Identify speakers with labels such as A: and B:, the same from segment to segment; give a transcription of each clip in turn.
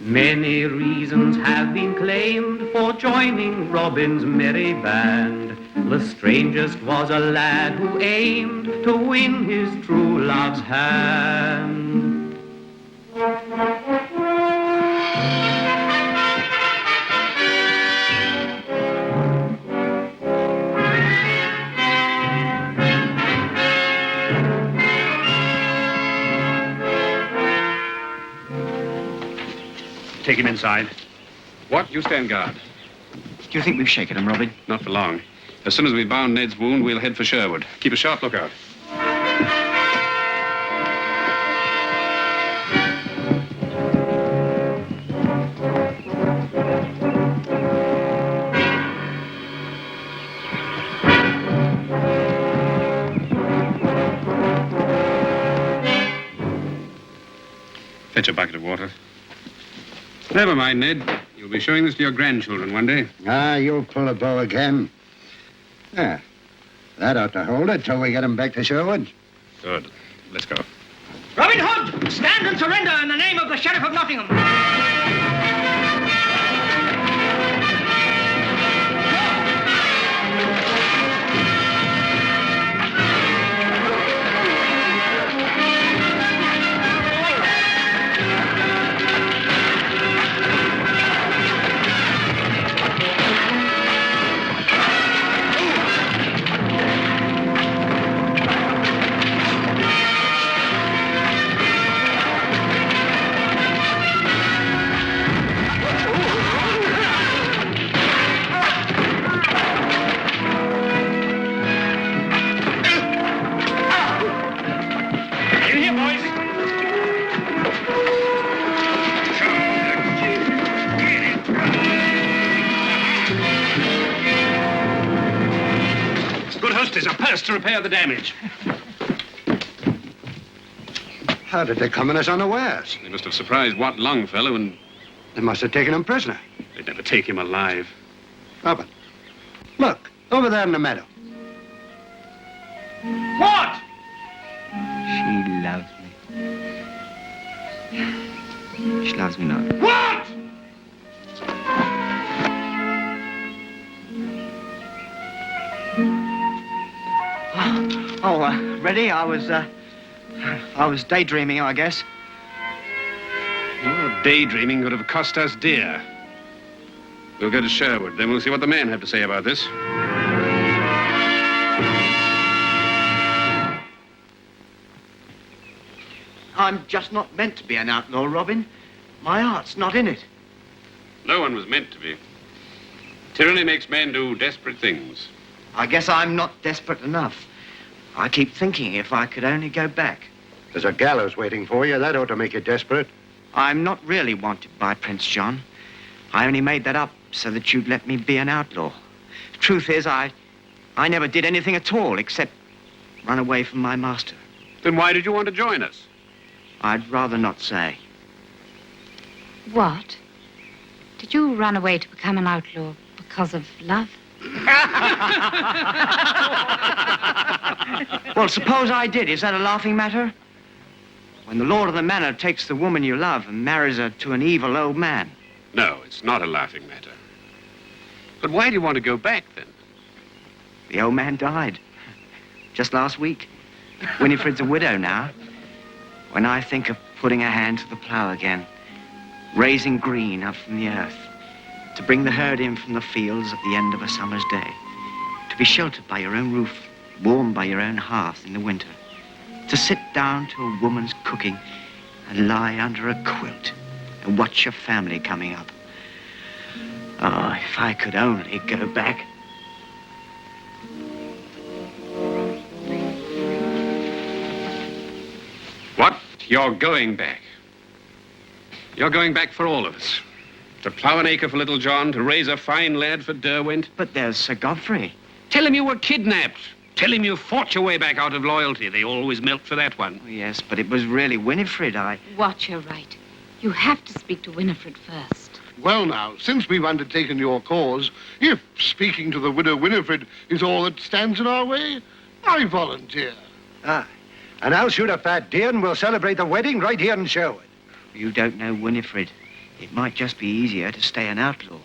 A: Many reasons have been claimed for joining Robin's merry band. The strangest was a lad who aimed to win his true love's hand.
B: Take him inside.
C: What? You stand guard.
D: Do you think we've shaken him, Robin?
C: Not for long. As soon as we've bound Ned's wound, we'll head for Sherwood. Keep a sharp lookout. Fetch a bucket of water. Never mind, Ned. You'll be showing this to your grandchildren one day.
E: Ah, you'll pull a bow again. Ah, that ought to hold it till we get him back to Sherwood.
C: Good. Let's go.
F: Robin Hood, stand and surrender in the name of the Sheriff of Nottingham.
B: A purse to repair the damage.
E: How did they come in us unawares?
C: They must have surprised Wat Longfellow and...
E: They must have taken him prisoner.
C: They'd never take him alive.
E: Robin, look, over there in the meadow.
F: What?
D: She loves me. She loves me not.
F: What?
D: Ready? I was daydreaming, I guess.
C: Your daydreaming could have cost us dear. We'll go to Sherwood, then we'll see what the men have to say about this.
D: I'm just not meant to be an outlaw, Robin. My heart's not in it.
C: No one was meant to be. Tyranny makes men do desperate things.
D: I guess I'm not desperate enough. I keep thinking if I could only go back.
E: There's a gallows waiting for you. That ought to make you desperate.
D: I'm not really wanted by Prince John. I only made that up so that you'd let me be an outlaw. Truth is, I never did anything at all except run away from my master.
C: Then why did you want to join us?
D: I'd rather not say.
G: What? Did you run away to become an outlaw because of love?
D: Well, suppose I did. Is that a laughing matter? When the lord of the manor takes the woman you love and marries her to an evil old man.
C: No, it's not a laughing matter. But why do you want to go back, then?
D: The old man died just last week. Winifred's a widow now. When I think of putting a hand to the plow again, raising green up from the earth, to bring the herd in from the fields at the end of a summer's day, to be sheltered by your own roof, warmed by your own hearth in the winter, to sit down to a woman's cooking and lie under a quilt and watch your family coming up. Oh, if I could only go back.
C: What? You're going back. You're going back for all of us. To plow an acre for little John, to raise a fine lad for Derwent.
D: But there's Sir Godfrey.
C: Tell him you were kidnapped. Tell him you fought your way back out of loyalty. They always milk for that one.
D: Oh, yes, but it was really Winifred.
G: Watch your right. You have to speak to Winifred first.
H: Well, now, since we've undertaken your cause, if speaking to the widow Winifred is all that stands in our way, I volunteer.
E: Ah, and I'll shoot a fat deer and we'll celebrate the wedding right here in Sherwood.
D: You don't know Winifred. It might just be easier to stay an outlaw.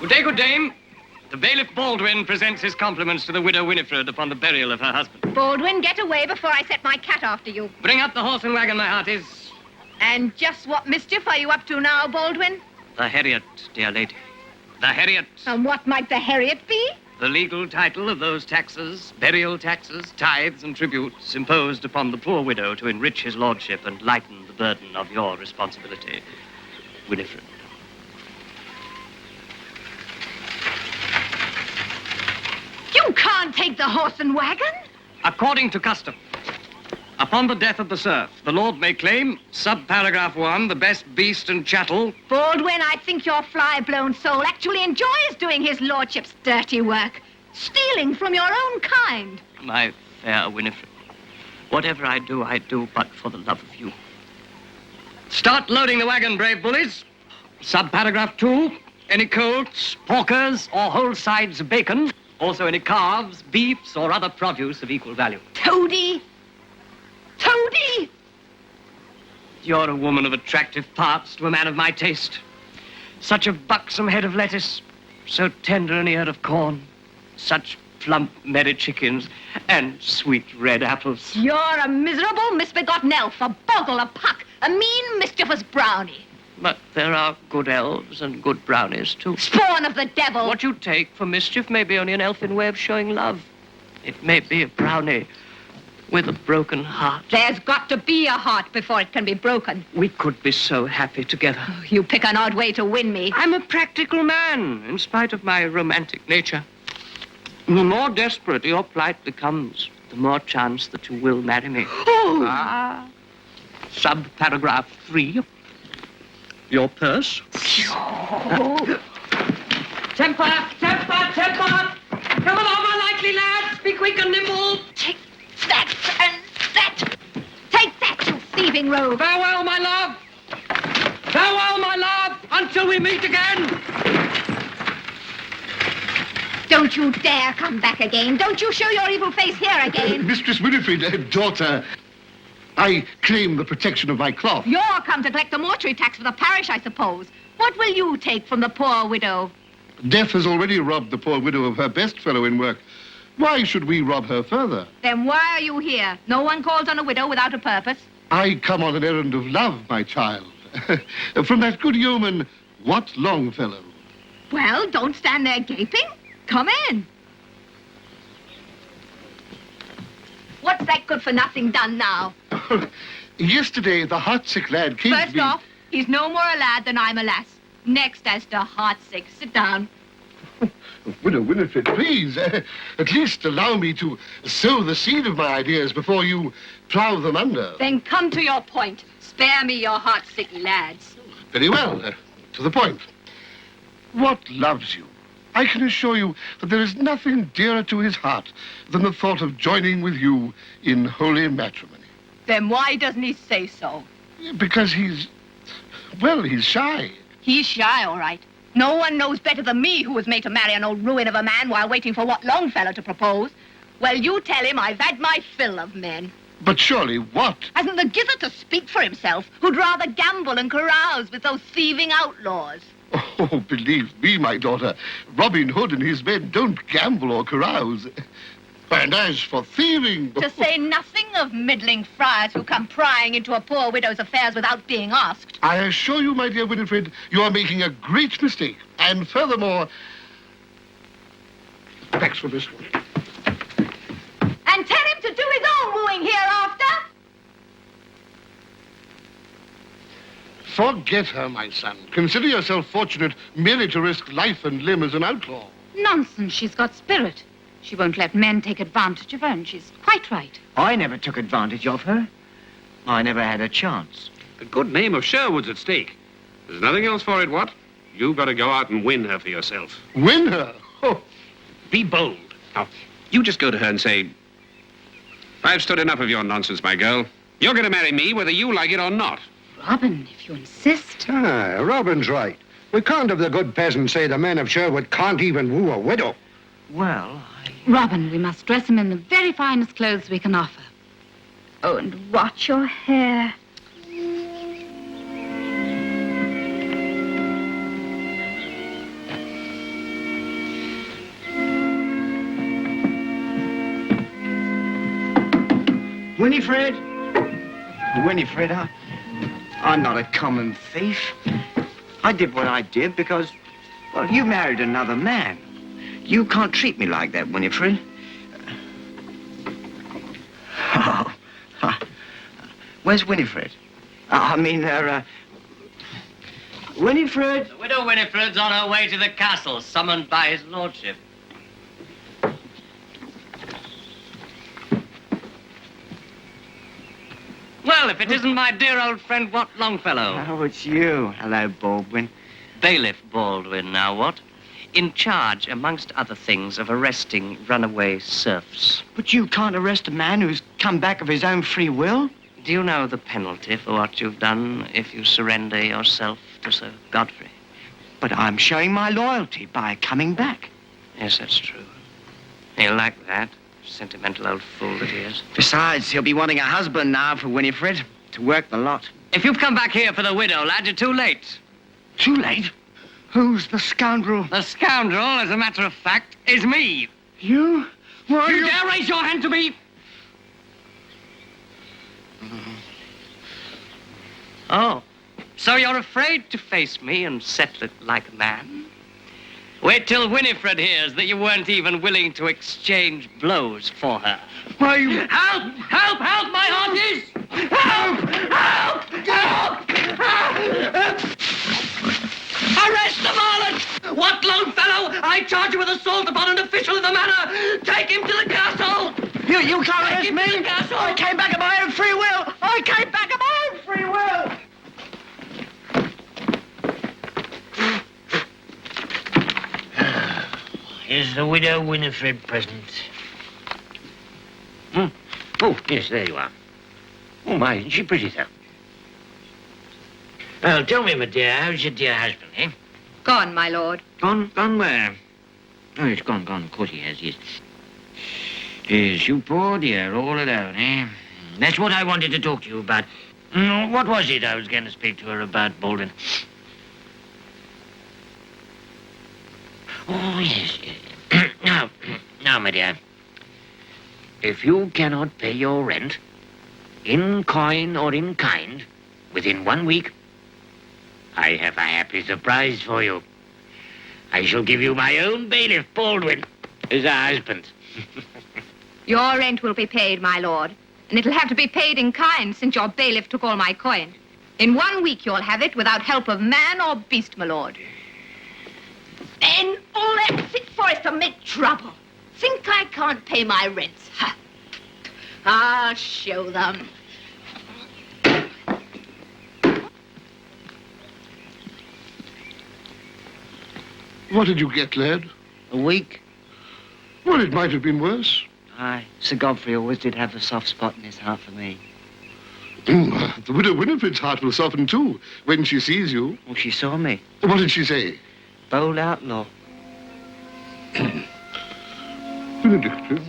F: Good day, good dame. The Bailiff Baldwin presents his compliments to the widow Winifred upon the burial of her husband.
I: Baldwin, get away before I set my cat after you.
F: Bring up the horse and wagon, my hearties.
I: And just what mischief are you up to now, Baldwin?
F: The Harriet, dear lady. The Harriet.
I: And what might the Harriet be?
F: The legal title of those taxes, burial taxes, tithes and tributes imposed upon the poor widow to enrich his lordship and lighten the burden of your responsibility, Winifred.
I: You can't take the horse and wagon.
F: According to custom, upon the death of the serf, the lord may claim, subparagraph 1, the best beast and chattel.
I: Baldwin, I think your fly-blown soul actually enjoys doing his lordship's dirty work, stealing from your own kind.
F: My fair Winifred, whatever I do but for the love of you. Start loading the wagon, brave bullies. Subparagraph 2, any colts, porkers, or whole sides of bacon. Also any calves, beefs, or other produce of equal value.
I: Toady! Toady!
F: You're a woman of attractive parts to a man of my taste. Such a buxom head of lettuce, so tender an ear of corn, such plump merry chickens, and sweet red apples.
I: You're a miserable, misbegotten elf, a boggle, a puck, a mean, mischievous brownie.
F: But there are good elves and good brownies, too.
I: Spawn of the devil!
F: What you take for mischief may be only an elfin way of showing love. It may be a brownie with a broken heart.
I: There's got to be a heart before it can be broken.
F: We could be so happy together.
I: Oh, you pick an odd way to win me.
F: I'm a practical man, in spite of my romantic nature. The more desperate your plight becomes, the more chance that you will marry me.
I: Oh!
F: Subparagraph 3. Your purse.
I: Oh.
F: Temper! Temper! Temper! Come along, my likely lads! Be quick and nimble!
I: Take that and that! Take that, you thieving rogue!
F: Farewell, my love! Farewell, my love! Until we meet again!
I: Don't you dare come back again! Don't you show your evil face here again!
H: Mistress Winifred, daughter, I claim the protection of my cloth.
I: You're come to collect the mortuary tax for the parish, I suppose. What will you take from the poor widow?
H: Death has already robbed the poor widow of her best fellow in work. Why should we rob her further?
I: Then why are you here? No one calls on a widow without a purpose.
H: I come on an errand of love, my child. From that good yeoman, Wat Longfellow.
I: Well, don't stand there gaping. Come in. What's that good-for-nothing done now?
H: Yesterday, the heartsick lad came to
I: First
H: me...
I: off, he's no more a lad than I'm a lass. Next, as to heartsick, sit down.
H: Widow Winifred, please, at least allow me to sow the seed of my ideas before you plough them under.
I: Then come to your point. Spare me your heartsick lads.
H: Very well, to the point. What loves you? I can assure you that there is nothing dearer to his heart than the thought of joining with you in holy matrimony.
I: Then why doesn't he say so?
H: Because he's shy.
I: He's shy, all right. No one knows better than me who was made to marry an old ruin of a man while waiting for Wat Longfellow to propose. Well, you tell him I've had my fill of men.
H: But surely Wat...
I: Hasn't the gizzard to speak for himself, who'd rather gamble and carouse with those thieving outlaws.
H: Oh, believe me, my daughter, Robin Hood and his men don't gamble or carouse. And as for thieving...
I: To say nothing of middling friars who come prying into a poor widow's affairs without being asked.
H: I assure you, my dear Winifred, you are making a great mistake. And furthermore... Thanks for this one.
I: And tell him to do his own wooing hereafter.
H: Forget her, my son. Consider yourself fortunate merely to risk life and limb as an outlaw.
G: Nonsense. She's got spirit. She won't let men take advantage of her, and she's quite right.
D: I never took advantage of her. I never had a chance.
C: The good name of Sherwood's at stake. There's nothing else for it, Wat. You've got to go out and win her for yourself.
H: Win her? Oh.
C: Be bold. Now, you just go to her and say, I've stood enough of your nonsense, my girl. You're going to marry me whether you like it or not.
G: Robin, if you insist.
E: Ah, Robin's right. We can't have the good peasant say the men of Sherwood can't even woo a widow.
D: Well,
G: Robin, we must dress him in the very finest clothes we can offer.
I: Oh, and watch your hair.
D: Winifred! Winifred, I'm not a common thief. I did what I did because, well, you married another man. You can't treat me like that, Winifred. Oh. Where's Winifred? Winifred!
F: The widow Winifred's on her way to the castle, summoned by his lordship. Well, if it isn't my dear old friend Wat Longfellow.
D: Oh, it's you. Hello, Baldwin.
F: Bailiff Baldwin, now what? In charge, amongst other things, of arresting runaway serfs.
D: But you can't arrest a man who's come back of his own free will.
F: Do you know the penalty for what you've done if you surrender yourself to Sir Godfrey?
D: But I'm showing my loyalty by coming back.
F: Yes, that's true. He'll like that. Sentimental old fool that he is.
D: Besides, he'll be wanting a husband now for Winifred to work the lot.
F: If you've come back here for the widow, lad, you're too late.
D: Too late? Who's the scoundrel?
F: The scoundrel, as a matter of fact, is me.
D: You? Why
F: You dare raise your hand to me? Oh, so you're afraid to face me and settle it like a man? Wait till Winifred hears that you weren't even willing to exchange blows for her.
D: Why, you...
F: Help! Help! Help, my hearties! Help! Help! Help! Arrest the varlet! Wat Longfellow! I charge you with assault upon an official of the manor! Take him to the castle!
D: You can't arrest
F: Take him
D: me!
F: to the castle!
D: I came back of my own free will! I came back of my own free will!
J: Is the widow Winifred present? Oh, yes, there you are. Oh, my, isn't she pretty, though? Well, tell me, my dear, how's your dear husband, eh?
I: Gone, my lord.
J: Gone where? Oh, it's gone. Of course he has, yes. Yes, you poor dear, all alone, eh? That's what I wanted to talk to you about. What was it I was going to speak to her about, Baldwin? Oh, yes. Now, my dear, if you cannot pay your rent, in coin or in kind, within 1 week, I have a happy surprise for you. I shall give you my own Bailiff Baldwin as a husband.
I: Your rent will be paid, my lord. And it'll have to be paid in kind since your bailiff took all my coin. In 1 week you'll have it without help of man or beast, my lord. And all that's it for is to make trouble. Think I can't pay my rents? Ha! I'll show them.
H: What did you get, lad?
D: A week?
H: Well, it might have been worse.
D: Aye, Sir Godfrey always did have a soft spot in his heart for me.
H: The widow Winifred's heart will soften, too, when she sees you.
D: Well, she saw me.
H: What did she say?
D: Bold outlaw.
H: Vindictive.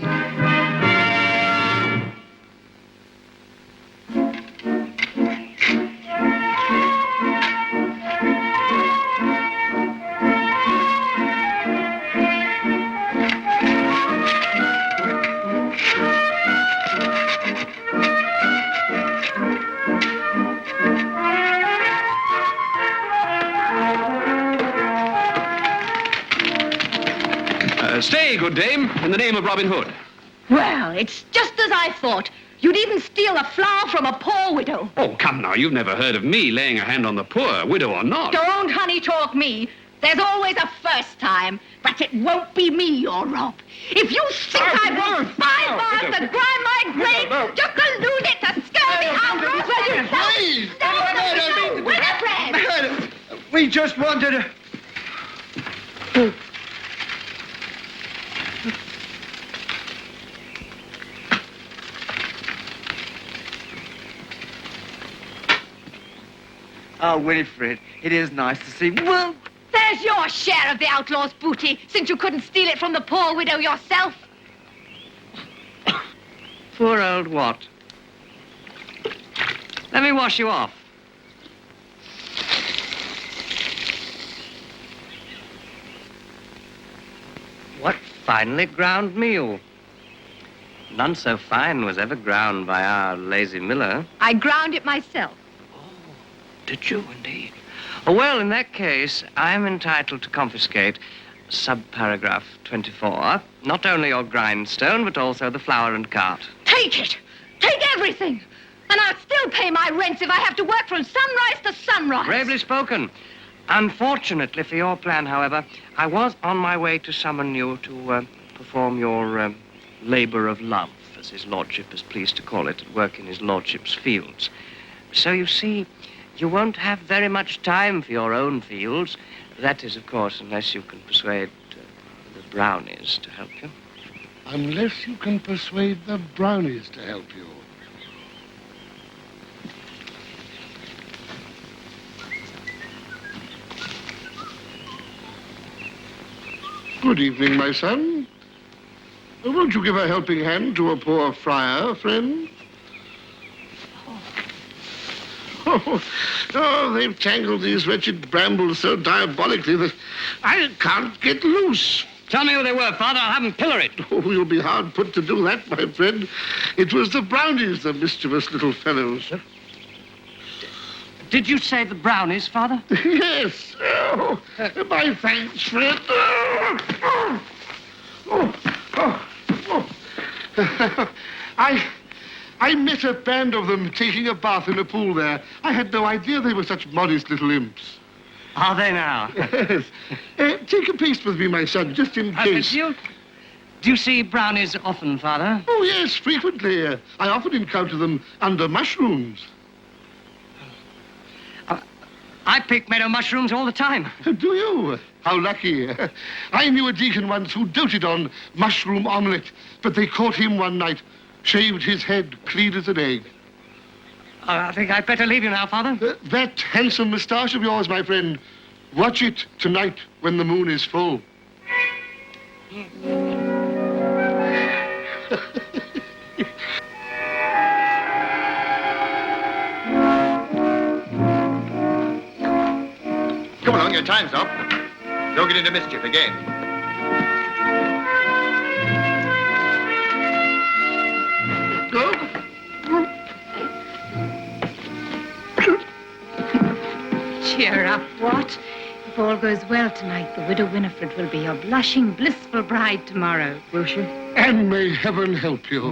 C: Stay, good dame, in the name of Robin Hood.
I: Well, it's just as I thought. You'd even steal a flower from a poor widow.
C: Oh, come now, you've never heard of me laying a hand on the poor, widow or not.
I: Don't honey talk me. There's always a first time, but it won't be me you'll rob. If you think I will spy bars and grind my grave just to lose it to scurvy outlaws, well, you don't Winifred!
D: We just wanted to... Oh, Winifred, it is nice to see... Well,
I: there's your share of the outlaw's booty, since you couldn't steal it from the poor widow yourself.
F: Poor old Wat. Let me wash you off. What finely ground meal. None so fine was ever ground by our lazy miller.
I: I ground it myself.
F: Did you, indeed? Oh, well, in that case, I am entitled to confiscate subparagraph 24, not only your grindstone, but also the flour and cart.
I: Take it! Take everything! And I'll still pay my rents if I have to work from sunrise to sunrise.
F: Bravely spoken. Unfortunately for your plan, however, I was on my way to summon you to perform your labor of love, as his lordship is pleased to call it, at work in his lordship's fields. So you see, you won't have very much time for your own fields. That is, of course, unless you can persuade the brownies to help you.
H: Unless you can persuade the brownies to help you. Good evening, my son. Won't you give a helping hand to a poor friar, friend? Oh, they've tangled these wretched brambles so diabolically that I can't get loose.
F: Tell me who they were, Father. I'll have them pilloried.
H: Oh, you'll be hard put to do that, my friend. It was the brownies, the mischievous little fellows.
F: Did you say the brownies, Father?
H: Yes. Oh, my thanks, friend. I met a band of them taking a bath in a pool there. I had no idea they were such modest little imps.
F: Are they now?
H: Yes. Take a paste with me, my son, just in case.
F: Do you see brownies often, Father?
H: Oh, yes, frequently. I often encounter them under mushrooms.
F: I pick meadow mushrooms all the time.
H: Do you? How lucky. I knew a deacon once who doted on mushroom omelette, but they caught him one night, shaved his head clean as an egg.
F: I think I'd better leave you now, Father.
H: That handsome moustache of yours, my friend, watch it tonight when the moon is full.
K: Come along, your time's up. Don't get into mischief again.
H: Go.
G: Cheer up, Wat. If all goes well tonight, the widow Winifred will be your blushing, blissful bride tomorrow.
H: Will she? And may heaven help you.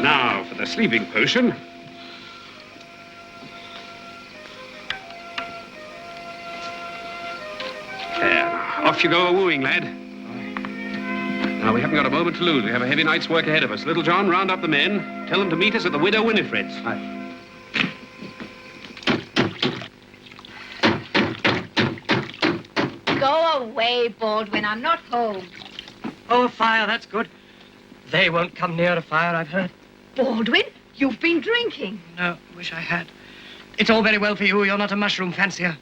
C: Now for the sleeping potion. There, off you go a-wooing, lad. Now, we haven't got a moment to lose. We have a heavy night's work ahead of us. Little John, round up the men. Tell them to meet us at the widow Winifred's.
I: Go away, Baldwin. I'm not home.
F: Oh, a fire, that's good. They won't come near a fire, I've heard.
I: Baldwin, you've been drinking.
F: No, wish I had. It's all very well for you. You're not a mushroom fancier.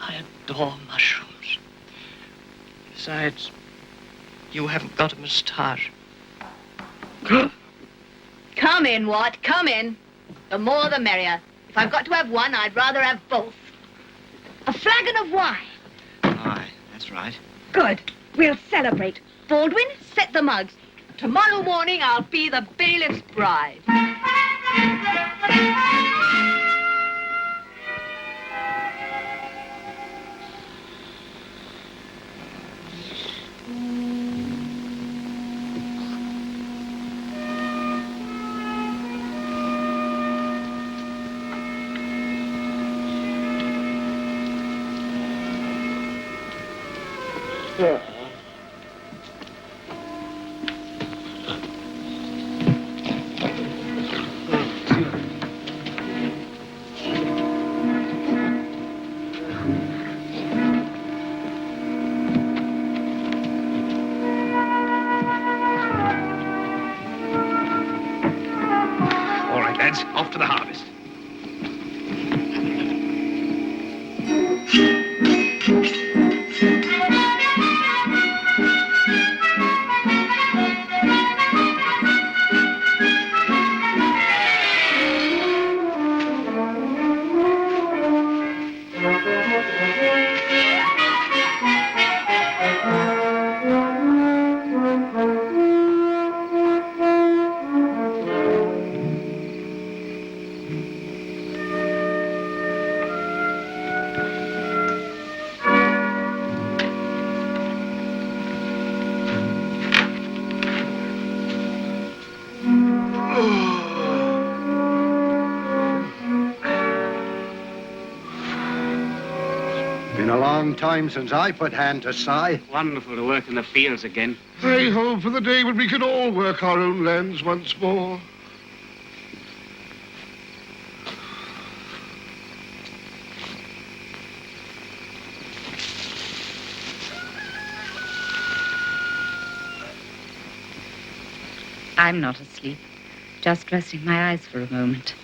F: I adore mushrooms. Besides, you haven't got a moustache.
I: Come in, Wat. Come in. The more the merrier. If I've got to have one, I'd rather have both. A flagon of wine.
D: Aye, that's right.
I: Good. We'll celebrate. Baldwin, set the mugs. Tomorrow morning, I'll be the bailiff's bride.
C: All right, lads, off to the harvest.
E: Been a long time since I put hand to sigh.
C: Wonderful to work in the fields again.
H: I hope for the day when we can all work our own lands once more.
G: I'm not asleep. Just resting my eyes for a moment.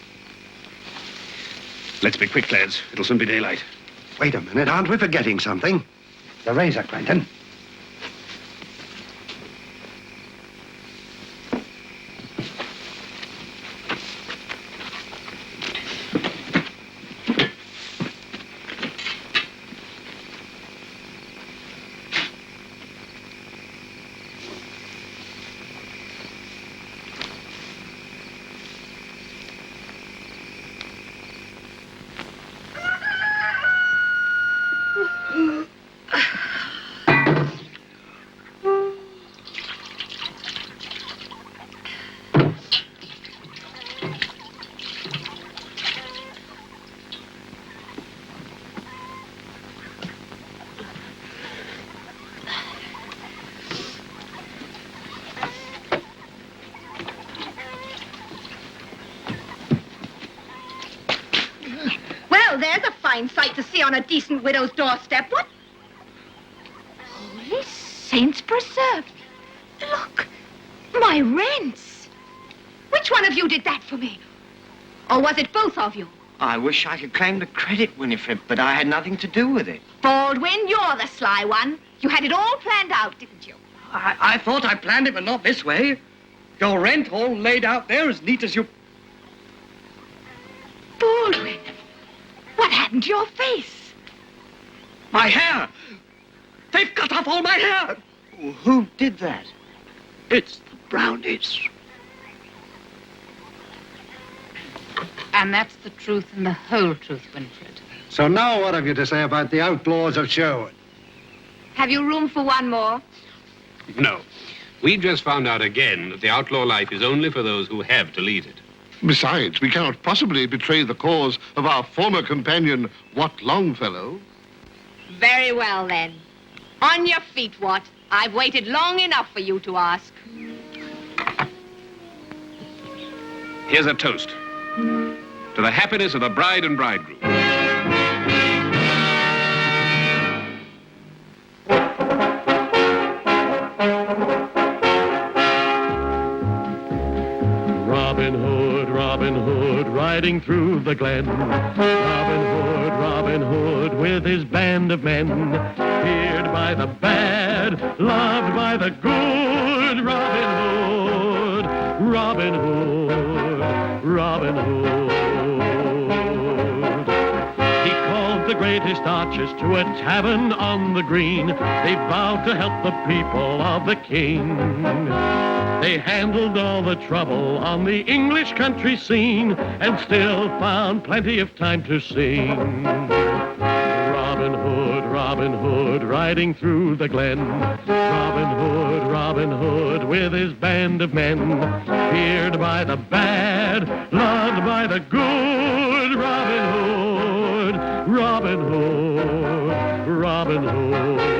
C: Let's be quick, lads. It'll soon be daylight.
E: Wait a minute, aren't we forgetting something? The razor, Quentin.
I: There's a fine sight to see on a decent widow's doorstep. What? Holy saints preserved. Look, my rents. Which one of you did that for me? Or was it both of you?
D: I wish I could claim the credit, Winifred, but I had nothing to do with it.
I: Baldwin, you're the sly one. You had it all planned out, didn't you?
F: I thought I planned it, but not this way. Your rent all laid out there as neat as you...
I: Baldwin, what happened to your face?
F: My hair! They've cut off all my hair!
D: Who did that?
F: It's the brownies.
G: And that's the truth and the whole truth, Winifred.
E: So now what have you to say about the outlaws of Sherwood?
I: Have you room for one more?
C: No. We've just found out again that the outlaw life is only for those who have to lead it.
H: Besides, we cannot possibly betray the cause of our former companion, Wat Longfellow.
I: Very well, then. On your feet, Wat. I've waited long enough for you to ask.
C: Here's a toast. To the happiness of the bride and bridegroom.
L: Robin Hood, riding through the glen. Robin Hood, with his band of men. Feared by the bad, loved by the good. Robin Hood, Robin Hood, Robin Hood. He called the greatest archers to a tavern on the green. They vowed to help the people of the king. They handled all the trouble on the English country scene and still found plenty of time to sing. Robin Hood, riding through the glen. Robin Hood, with his band of men. Feared by the bad, loved by the good. Robin Hood, Robin Hood, Robin Hood.